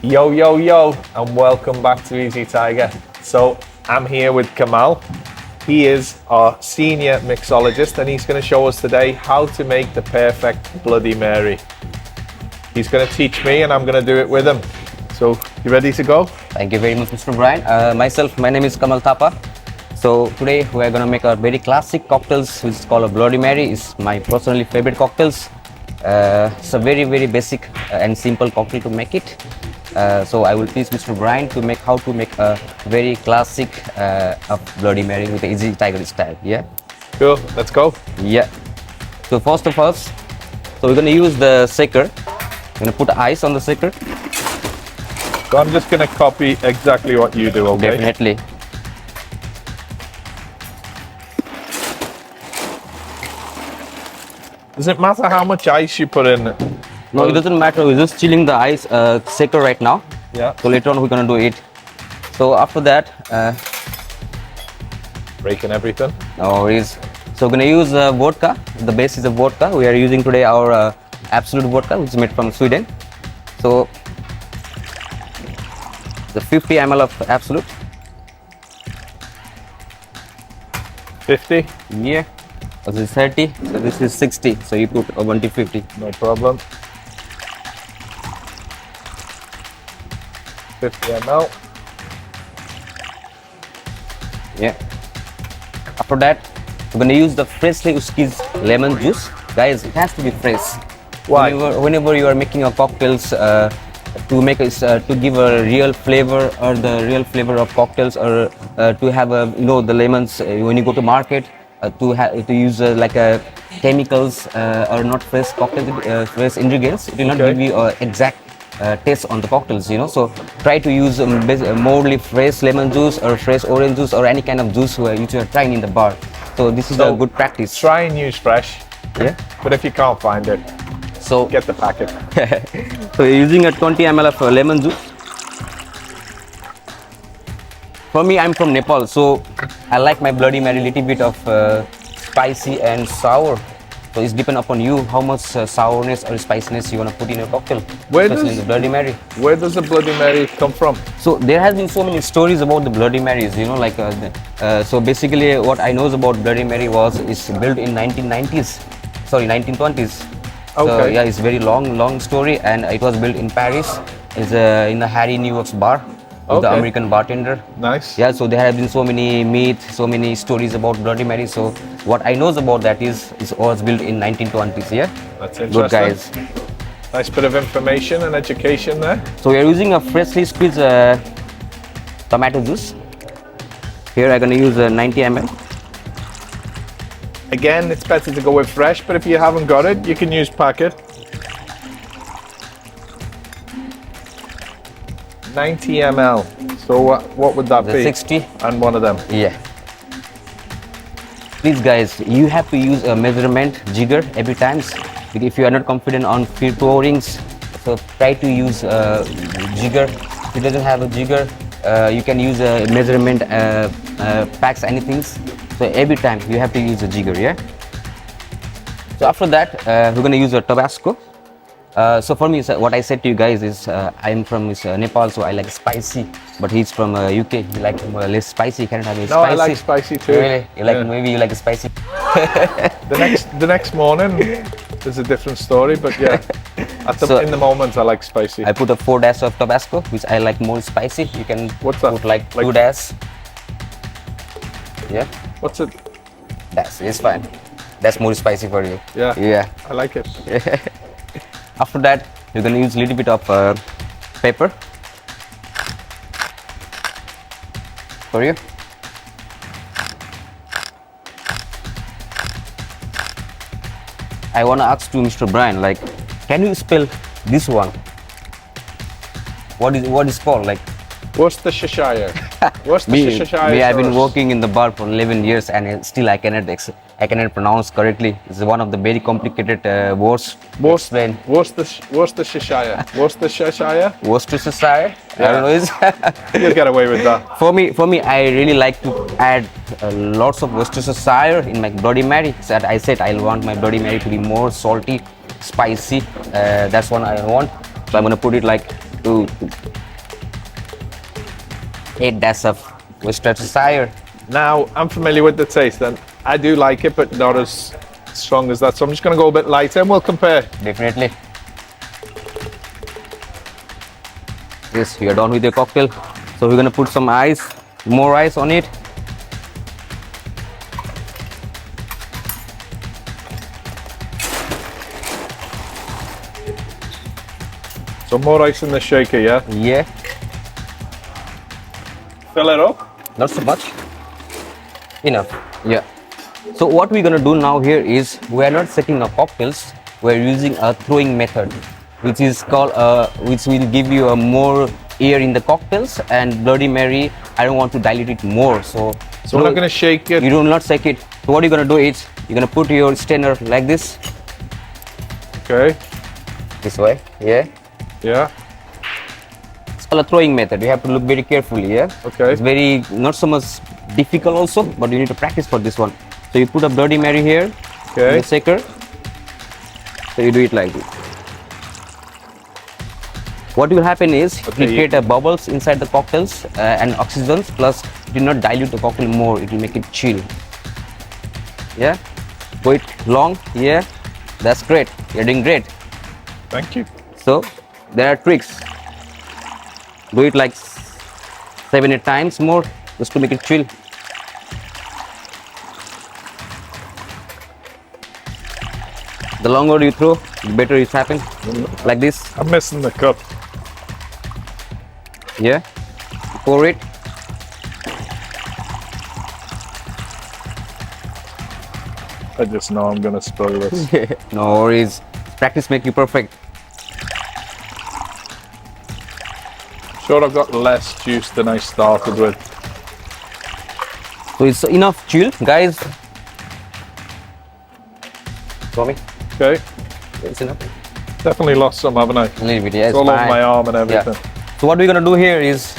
Yo, yo, yo, and welcome back to Easy Tiger. So, I'm here with Kamal. He is our senior mixologist, and he's going to show us today how to make the perfect Bloody Mary. He's going to teach me, and I'm going to do it with him. So, you ready to go? Thank you very much, Mr. Brian. My name is Kamal Thapa. So today we are going to make a very classic cocktails, which is called a Bloody Mary. It's my personally favorite cocktails. It's a very basic and simple cocktail to make it. So I will teach Mr. Brian to make how to make a very classic of Bloody Mary with the Easy Tiger style. Yeah. Cool. Let's go. Yeah. So first of all, so we're going to use the shaker. We're going to put ice on the shaker. So I'm just going to copy exactly what you do. Okay. Definitely. Does it matter how much ice you put in? No, it doesn't matter. We're just chilling the ice shaker right now. Yeah. So later on we're gonna do it. So after that, Breaking everything. no worries. So we're gonna use vodka. The base is a vodka. We are using today our Absolute vodka, which is made from Sweden. So the 50 ml of Absolute. 50? Yeah. So this is 30. So this is 60. So you put 150. No problem. 50 ml. Yeah. After that, we're gonna use the freshly squeezed lemon juice. Guys, it has to be fresh. Why? Whenever you are making your cocktails, to make to give a real flavor or the real flavor of cocktails, or to have the lemons when you go to market, to use like chemicals or not fresh cocktail fresh ingredients, it will not Okay. give you exact taste on the cocktails, so try to use morely fresh lemon juice or fresh orange juice or any kind of juice which you are trying in the bar. So this is a good practice. Try and use fresh. Yeah. But if you can't find it, So get the packet. so you're using a 20 ml of lemon juice. For me, I'm from Nepal, so I like my Bloody Mary little bit of spicy and sour. So it's depend upon you how much sourness or spiciness you want to put in your cocktail, especially in the Bloody Mary. Where does the Bloody Mary come from? So there has been so many stories about the Bloody Marys, so basically what I know about Bloody Mary is built in 1920s. So Okay. yeah, it's very long story, and it was built in Paris. It's in the Harry New York's bar with the Okay. American bartender. Nice. Yeah, so there have been so many myths, so many stories about Bloody Mary. So what I know about that is was built in 1920s. Yeah, That's interesting. good guys. Nice bit of information and education there. So we are using a freshly squeezed tomato juice. Here I'm gonna use 90 ml. Again, it's better to go with fresh, but if you haven't got it, you can use packet. 90 ml. So what would that The be? 60. And one of them. Yeah. Please guys, you have to use a measurement jigger every time. If you are not confident on pourings, so try to use a jigger. If you doesn't have a jigger, you can use a measurement packs, anything. So every time you have to use a jigger, yeah? So after that, we're gonna use a Tabasco. So for me, what I said to you guys is, I'm from Nepal, so I like spicy. But he's from UK, he like less spicy. He cannot have it No, spicy. I like spicy too. Really? You like, Yeah. maybe you like spicy. The next morning, there's a different story, but yeah. In the moment, I like spicy. I put a 4 dash of Tabasco, which I like more spicy. You can What's that? put like Like- 2 dash. Yeah, What's it? that's it's fine. That's more spicy for you. Yeah. Yeah. I like it. After that, you're gonna use a little bit of pepper for you. I wanna ask to Mr. Brian, like, can you spell this one? What is called like? Worcestershire. Me, Worcestershire. me, I've been sauce. working in the bar for 11 years, and still I cannot pronounce correctly. It's one of the very complicated words to explain. Worcestershire. Worcestershire. Worcestershire. I Yeah. don't know. You'll get away with that. For me, I really like to add lots of Worcestershire in my Bloody Mary. So I said I want my Bloody Mary to be more salty, spicy. That's what I want. So I'm gonna put it like to 8 dash of Worcestershire. Now, I'm familiar with the taste and I do like it, but not as strong as that. So I'm just going to go a bit lighter and we'll compare. Definitely. Yes, you're done with your cocktail. So we're gonna put some ice, more ice on it. So more ice in the shaker, yeah? Yeah, Fill it up. not so much. Enough. Yeah. So what we're gonna do now here is we are not setting up cocktails. We're using a throwing method, which is called which will give you a more air in the cocktails, and Bloody Mary, I don't want to dilute it more. So we're not going to shake it. You do not shake it. So what you're gonna do is you're gonna put your strainer like this. Okay. This way. Yeah. Yeah. It's called a throwing method. You have to look very carefully. Yeah. Okay. It's very not so much difficult also, but you need to practice for this one. So you put a Bloody Mary here. Okay. In the shaker. So you do it like this. What will happen is it will create a bubbles inside the cocktails and oxygens, plus it will not dilute the cocktail more, it will make it chill. Yeah, go it long. Yeah, that's great, you're doing great. Thank you. So there are tricks. Do it like 7-8 times more just to make it chill. The longer you throw, the better it happens. Like this. I'm missing the cup. Yeah, pour it. I just know I'm gonna spoil this. No worries. Practice make you perfect. Sure, I've got less juice than I started with. So it's enough chill, guys. Tommy, Okay. it's enough. Definitely lost some, haven't I? A little bit, yeah. It's all over my arm and everything. Yeah. So what we're gonna do here is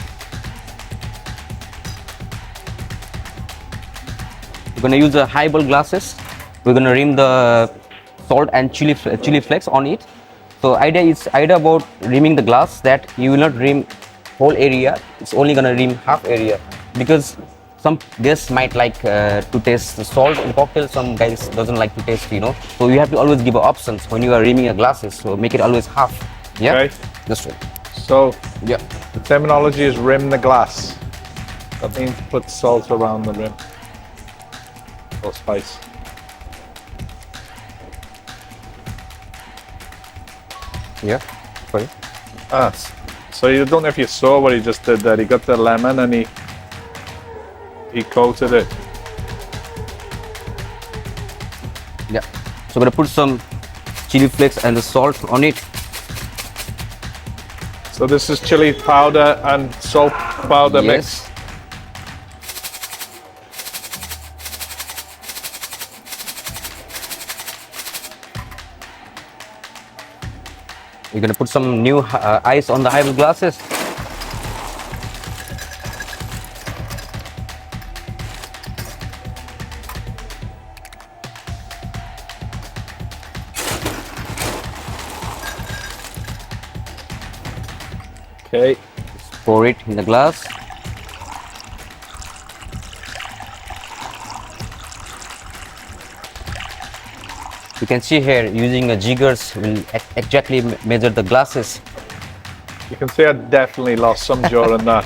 we're gonna use the highball glasses. We're gonna rim the salt and chili flakes on it. So idea about rimming the glass that you will not rim whole area. It's only gonna rim half area, because some guests might like to taste the salt in cocktail. Some guys doesn't like to taste, you know. So you have to always give options when you are rimming your glasses. So make it always half. Yeah. Okay. That's right. So Yeah. the terminology is rim the glass. That means put salt around the rim. Or spice. Yeah. Sorry. Ah, so you don't know if you saw what he just did there. He got the lemon and he coated it. Yeah. So we're gonna put some chili flakes and the salt on it. So this is chili powder and salt powder mix. We're gonna put some new ice on the highball glasses. Okay. Just pour it in the glass. You can see here using a jiggers will exactly measure the glasses. You can see I definitely lost some during that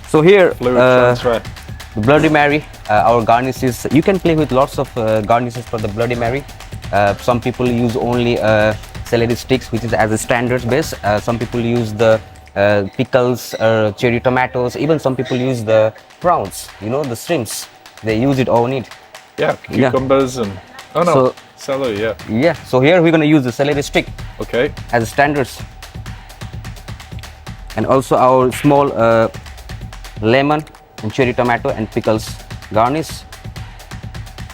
So here, fluid transfer. the Bloody Mary, our garnishes. You can play with lots of garnishes for the Bloody Mary. Some people use only celery sticks, which is as a standard base. Some people use the pickles, cherry tomatoes. Even some people use the prawns. You know, the shrimps. They use it on it. Yeah, cucumbers and So- celery. Yeah. Yeah. So here we're gonna use the celery stick Okay. as standards, and also our small lemon and cherry tomato and pickles garnish.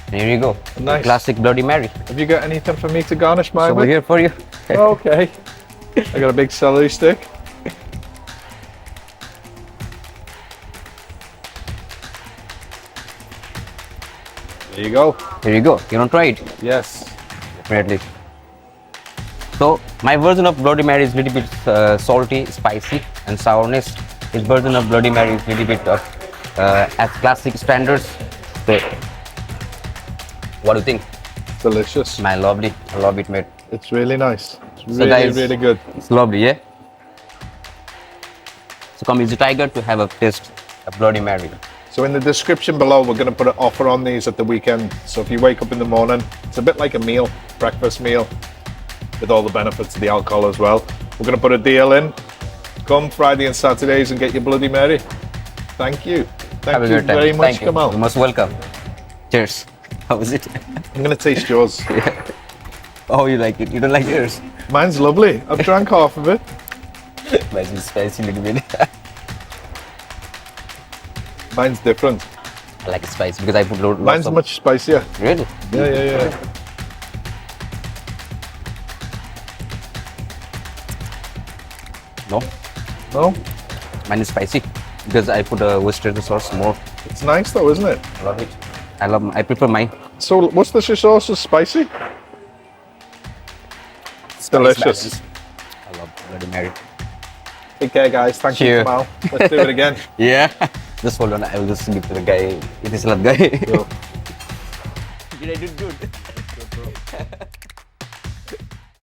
And here you go. Nice. Classic Bloody Mary. Have you got anything for me to garnish mine Over with? here for you. Okay. I got a big celery stick. There you go. Here you go. You want to try it? Yes. Definitely. So my version of Bloody Mary is a little bit salty, spicy, and sourness. His version of Bloody Mary is a little bit of as classic standards. So, what do you think? Delicious. Man, lovely. I love it, mate. It's really nice. It's So really, guys, really good. It's lovely, yeah? So come Easy Tiger to have a taste of Bloody Mary. So in the description below, we're going to put an offer on these at the weekend. So if you wake up in the morning, it's a bit like a meal, breakfast meal, with all the benefits of the alcohol as well. We're going to put a deal in. Come Friday and Saturdays and get your Bloody Mary. Thank you. Have Thank a you good time. very much, Thank you. Kamal. You're most welcome. Cheers. How is it? I'm going to taste yours. Oh, you like it? You don't like yours? Mine's lovely. I've drank half of it. Mine's is spicy a little bit. Mine's different. I like it spicy because I put lots Mine's of... much spicier. Really? Yeah. No? No? Mine is spicy because I put a Worcestershire sauce more. It's nice though, isn't it? I love it. I prefer mine. So Worcestershire sauce is spicy? It's delicious. Spicy. I love Bloody Mary. Take care, guys. Thank you, Cheers. Kamal. Let's do it again. Yeah. Just hold on. I will just give to the guy. It is a lot guy. Yo. Did I do good?